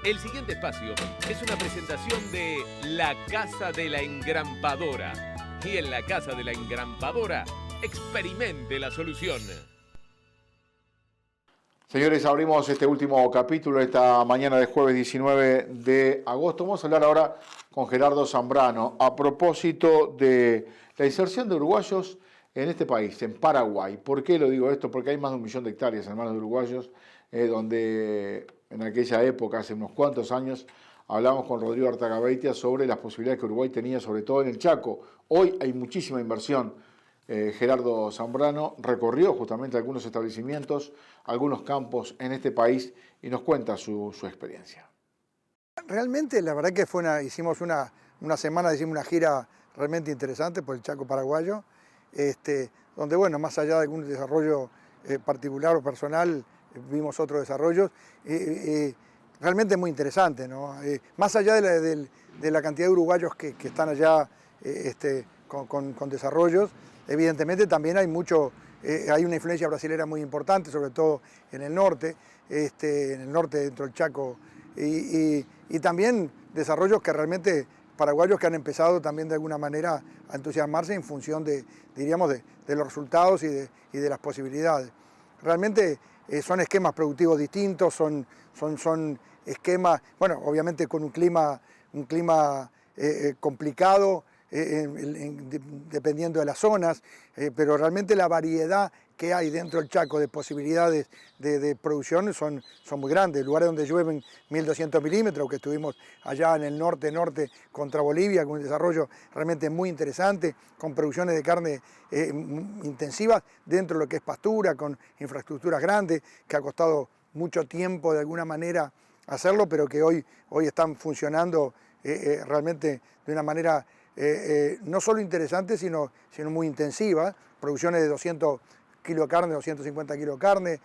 El siguiente espacio es una presentación de La Casa de la Engrampadora. Y en La Casa de la Engrampadora, experimente la solución. Señores, abrimos este último capítulo esta mañana de jueves 19 de agosto. Vamos a hablar ahora con Gerardo Zambrano a propósito de la inserción de uruguayos en este país, en Paraguay. ¿Por qué lo digo esto? Porque hay más de 1 millón de hectáreas en manos de uruguayos, donde en aquella época, hace unos cuantos años, hablamos con Rodrigo Artagabeitia sobre las posibilidades que Uruguay tenía, sobre todo en el Chaco. Hoy hay muchísima inversión. Gerardo Zambrano recorrió justamente algunos establecimientos, algunos campos en este país y nos cuenta su experiencia. Realmente la verdad que hicimos una semana, hicimos una gira realmente interesante por el Chaco paraguayo, donde bueno, más allá de algún desarrollo particular o personal, vimos otros desarrollos realmente muy interesantes, ¿no? Más allá de la cantidad de uruguayos que están allá con desarrollos, evidentemente también hay una influencia brasilera muy importante, sobre todo en el norte dentro del Chaco, y también desarrollos que realmente paraguayos que han empezado también de alguna manera a entusiasmarse en función de los resultados y de las posibilidades. Realmente son esquemas productivos distintos, son esquemas, bueno, obviamente con un clima complicado, dependiendo de las zonas, pero realmente la variedad que hay dentro del Chaco de posibilidades de producción son muy grandes. Lugares donde llueven 1.200 milímetros, que estuvimos allá en el norte contra Bolivia, con un desarrollo realmente muy interesante, con producciones de carne intensivas dentro de lo que es pastura, con infraestructuras grandes, que ha costado mucho tiempo de alguna manera hacerlo, pero que hoy están funcionando realmente de una manera no solo interesante, sino muy intensiva. Producciones de 200 kilos de carne, 250 kilos de carne,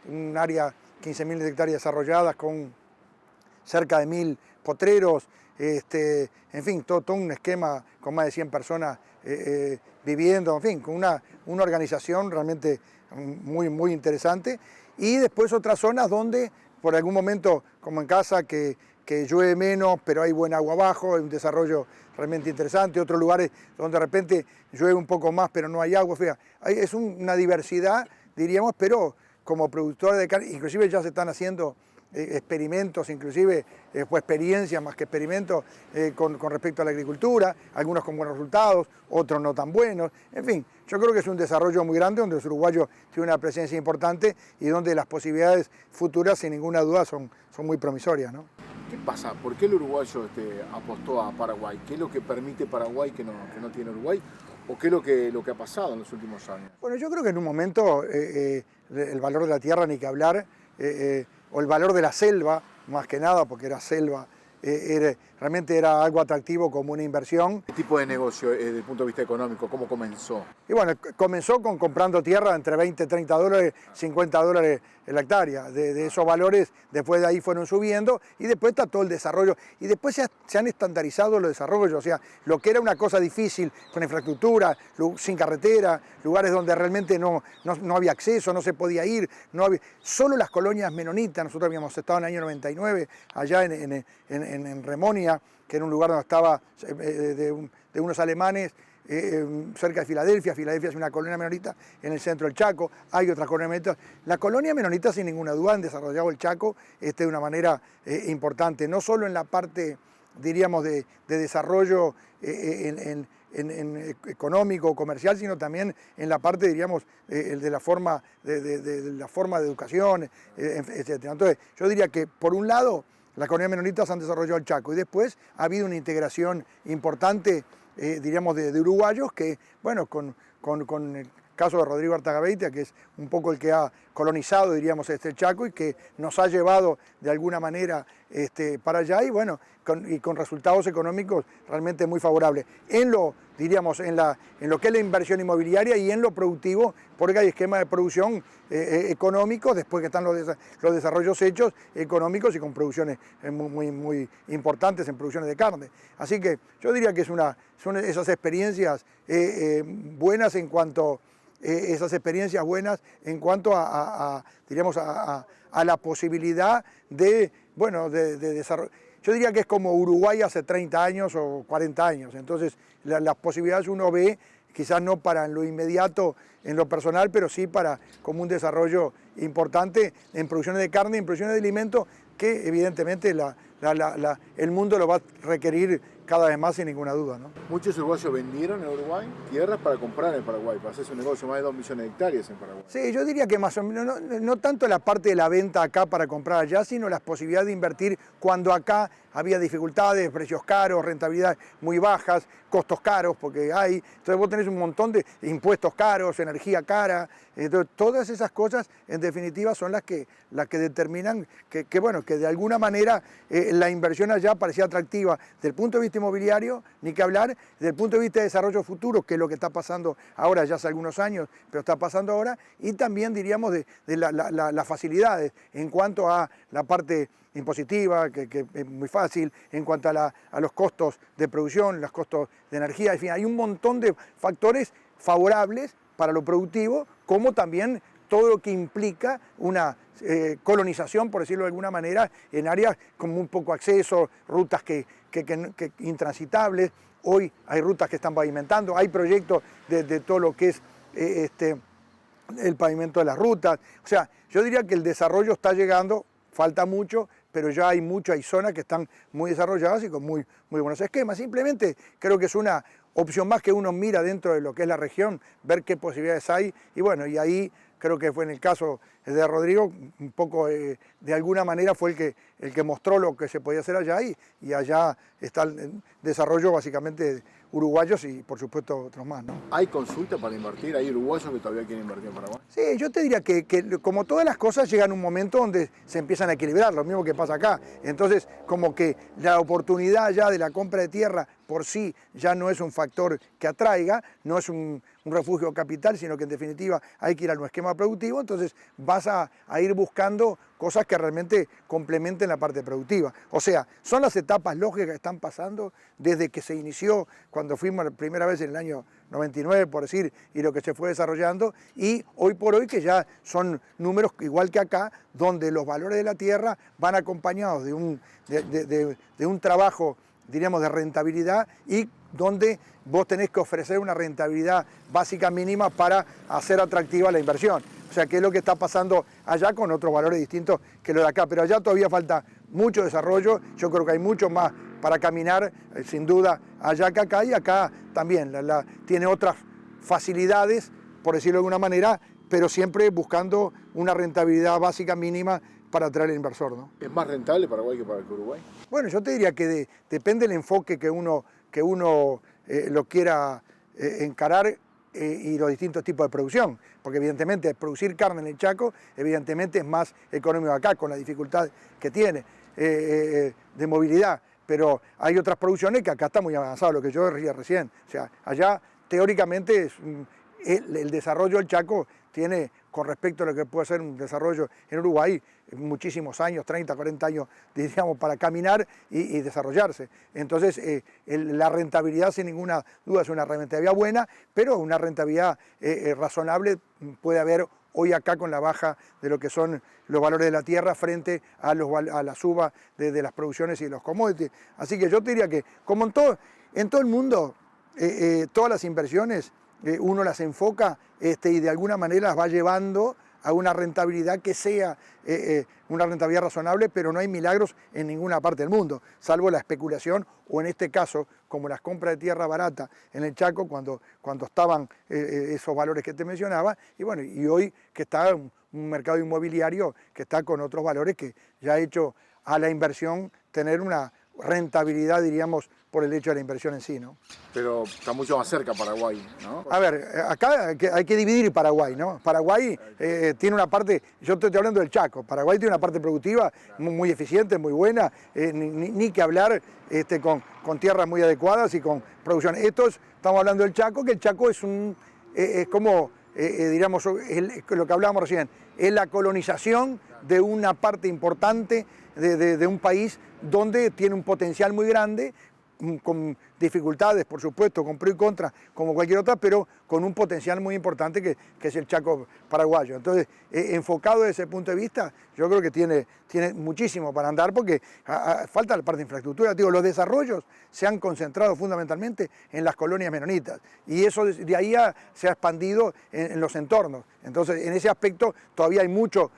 un área 15.000 hectáreas desarrolladas con cerca de 1.000 potreros, en fin, todo un esquema con más de 100 personas viviendo, en fin, con una organización realmente muy interesante. Y después otras zonas donde por algún momento, como en casa, que llueve menos, pero hay buen agua abajo, hay un desarrollo realmente interesante. Otros lugares donde de repente llueve un poco más, pero no hay agua. Fíjate, es una diversidad, diríamos, pero como productores de carne, inclusive ya se están haciendo experimentos, inclusive experiencias más que experimentos con respecto a la agricultura, algunos con buenos resultados, otros no tan buenos. En fin, yo creo que es un desarrollo muy grande donde los uruguayos tienen una presencia importante y donde las posibilidades futuras, sin ninguna duda, son muy promisorias, ¿no? ¿Qué pasa? ¿Por qué el uruguayo apostó a Paraguay? ¿Qué es lo que permite Paraguay que no tiene Uruguay? ¿O qué es lo que ha pasado en los últimos años? Bueno, yo creo que en un momento el valor de la tierra, ni que hablar, o el valor de la selva, más que nada, porque era selva, realmente era algo atractivo como una inversión. ¿Qué tipo de negocio desde el punto de vista económico? ¿Cómo comenzó? Y bueno, comenzó comprando tierra entre 20, 30 dólares, 50 dólares la hectárea. De esos valores, después de ahí fueron subiendo y después está todo el desarrollo. Y después se han estandarizado los desarrollos, o sea, lo que era una cosa difícil con infraestructura, sin carretera, lugares donde realmente no había acceso, no se podía ir, solo las colonias menonitas. Nosotros habíamos estado en el año 99 allá en Remonia, que era un lugar donde estaba de unos alemanes, cerca de Filadelfia. Filadelfia es una colonia menonita en el centro del Chaco, hay otras colonias menonitas. La colonia menonita, sin ninguna duda, han desarrollado el Chaco de una manera importante, no solo en la parte, diríamos, de desarrollo económico, comercial, sino también en la parte, diríamos, de la forma de educación, etc. Entonces, yo diría que, por un lado, las colonias menonitas han desarrollado el Chaco y después ha habido una integración importante, diríamos, de uruguayos que, bueno, con el caso de Rodrigo Artagabeitia, que es un poco el que ha colonizado, diríamos, el Chaco y que nos ha llevado de alguna manera para allá y, bueno, con resultados económicos realmente muy favorables. Diríamos, en lo que es la inversión inmobiliaria y en lo productivo, porque hay esquemas de producción económicos, después que están los desarrollos hechos económicos y con producciones muy importantes en producciones de carne. Así que yo diría que son esas experiencias buenas en cuanto diríamos, a la posibilidad de bueno, de desarrollo. Yo diría que es como Uruguay hace 30 años o 40 años. Entonces, las posibilidades uno ve, quizás no para en lo inmediato, en lo personal, pero sí para como un desarrollo importante en producciones de carne, en producciones de alimentos, que evidentemente el mundo lo va a requerir cada vez más sin ninguna duda, ¿no? Muchos uruguayos vendieron en Uruguay tierras para comprar en Paraguay, para hacerse un negocio, más de 2 millones de hectáreas en Paraguay. Sí, yo diría que más o menos, no tanto la parte de la venta acá para comprar allá, sino las posibilidades de invertir cuando acá había dificultades, precios caros, rentabilidades muy bajas, costos caros, porque hay, entonces vos tenés un montón de impuestos caros, energía cara, entonces todas esas cosas en definitiva son las que determinan que bueno, que de alguna manera la inversión allá parecía atractiva desde el punto de vista inmobiliario, ni que hablar, desde el punto de vista de desarrollo futuro, que es lo que está pasando ahora, ya hace algunos años, pero está pasando ahora, y también diríamos de las facilidades en cuanto a la parte impositiva, que es muy fácil, en cuanto a los costos de producción, los costos de energía, en fin, hay un montón de factores favorables para lo productivo, como también todo lo que implica una colonización, por decirlo de alguna manera, en áreas con muy poco acceso, rutas que intransitables. Hoy hay rutas que están pavimentando, hay proyectos de todo lo que es el pavimento de las rutas. O sea, yo diría que el desarrollo está llegando, falta mucho, pero ya hay zonas que están muy desarrolladas y con muy buenos esquemas. Simplemente creo que es una opción más que uno mira dentro de lo que es la región, ver qué posibilidades hay, y bueno, y ahí creo que fue en el caso de Rodrigo, un poco de alguna manera fue el que mostró lo que se podía hacer allá, y allá está el desarrollo básicamente uruguayos y por supuesto otros más, ¿no? ¿Hay consulta para invertir? ¿Hay uruguayos que todavía quieren invertir en Paraguay? Sí, yo te diría que como todas las cosas llegan un momento donde se empiezan a equilibrar, lo mismo que pasa acá. Entonces, como que la oportunidad ya de la compra de tierra por sí ya no es un factor que atraiga, no es un refugio capital, sino que en definitiva hay que ir a un esquema productivo, entonces vas a ir buscando cosas que realmente complementen la parte productiva. O sea, son las etapas lógicas que están pasando desde que se inició, cuando fuimos la primera vez en el año 99, por decir, y lo que se fue desarrollando, y hoy por hoy que ya son números igual que acá, donde los valores de la tierra van acompañados de un trabajo, diríamos, de rentabilidad, y donde vos tenés que ofrecer una rentabilidad básica mínima para hacer atractiva la inversión. O sea, que es lo que está pasando allá con otros valores distintos que los de acá. Pero allá todavía falta mucho desarrollo, yo creo que hay mucho más para caminar, sin duda, allá que acá, y acá también tiene otras facilidades, por decirlo de alguna manera, pero siempre buscando una rentabilidad básica mínima para atraer al inversor, ¿no? ¿Es más rentable Paraguay que Uruguay? Bueno, yo te diría que depende del enfoque que uno lo quiera encarar, y los distintos tipos de producción, porque evidentemente producir carne en el Chaco evidentemente es más económico acá, con la dificultad que tiene de movilidad, pero hay otras producciones que acá está muy avanzado, lo que yo decía recién. O sea, allá teóricamente el desarrollo del Chaco tiene, con respecto a lo que puede ser un desarrollo en Uruguay, muchísimos años, 30, 40 años, diríamos, para caminar y desarrollarse. Entonces, la rentabilidad, sin ninguna duda, es una rentabilidad buena, pero una rentabilidad razonable puede haber hoy acá con la baja de lo que son los valores de la tierra frente a la suba de las producciones y de los commodities. Así que yo te diría que, como en todo el mundo, todas las inversiones, uno las enfoca y de alguna manera las va llevando a una rentabilidad que sea una rentabilidad razonable, pero no hay milagros en ninguna parte del mundo, salvo la especulación, o en este caso, como las compras de tierra barata en el Chaco, cuando estaban esos valores que te mencionaba, y bueno, y hoy que está un mercado inmobiliario que está con otros valores que ya ha hecho a la inversión tener una rentabilidad, diríamos, por el hecho de la inversión en sí, ¿no? Pero está mucho más cerca Paraguay, ¿no? A ver, acá hay que dividir Paraguay, ¿no? Paraguay tiene una parte, yo te estoy hablando del Chaco, Paraguay tiene una parte productiva muy eficiente, muy buena, ni que hablar con tierras muy adecuadas y con producción. Estamos hablando del Chaco, que el Chaco es como, diríamos, lo que hablábamos recién, es la colonización de una parte importante de un país donde tiene un potencial muy grande, con dificultades, por supuesto, con pro y contra, como cualquier otra, pero con un potencial muy importante que es el Chaco paraguayo. Entonces, enfocado desde ese punto de vista, yo creo que tiene muchísimo para andar porque falta la parte de infraestructura. Digo, los desarrollos se han concentrado fundamentalmente en las colonias menonitas y eso de ahí se ha expandido en los entornos. Entonces, en ese aspecto todavía hay mucho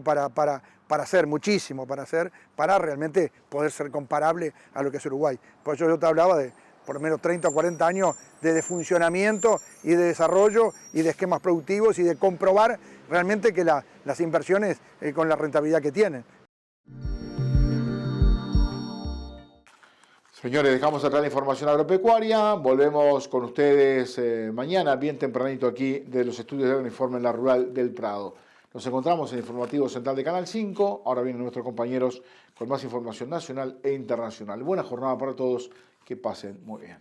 para hacer, muchísimo para hacer, para realmente poder ser comparable a lo que es Uruguay. Por eso yo te hablaba de por lo menos 30 o 40 años de funcionamiento y de desarrollo y de esquemas productivos y de comprobar realmente que las inversiones con la rentabilidad que tienen. Señores, dejamos atrás la información agropecuaria, volvemos con ustedes mañana, bien tempranito aquí de los estudios de Agroinforme en la Rural del Prado. Nos encontramos en el informativo central de Canal 5, ahora vienen nuestros compañeros con más información nacional e internacional. Buena jornada para todos, que pasen muy bien.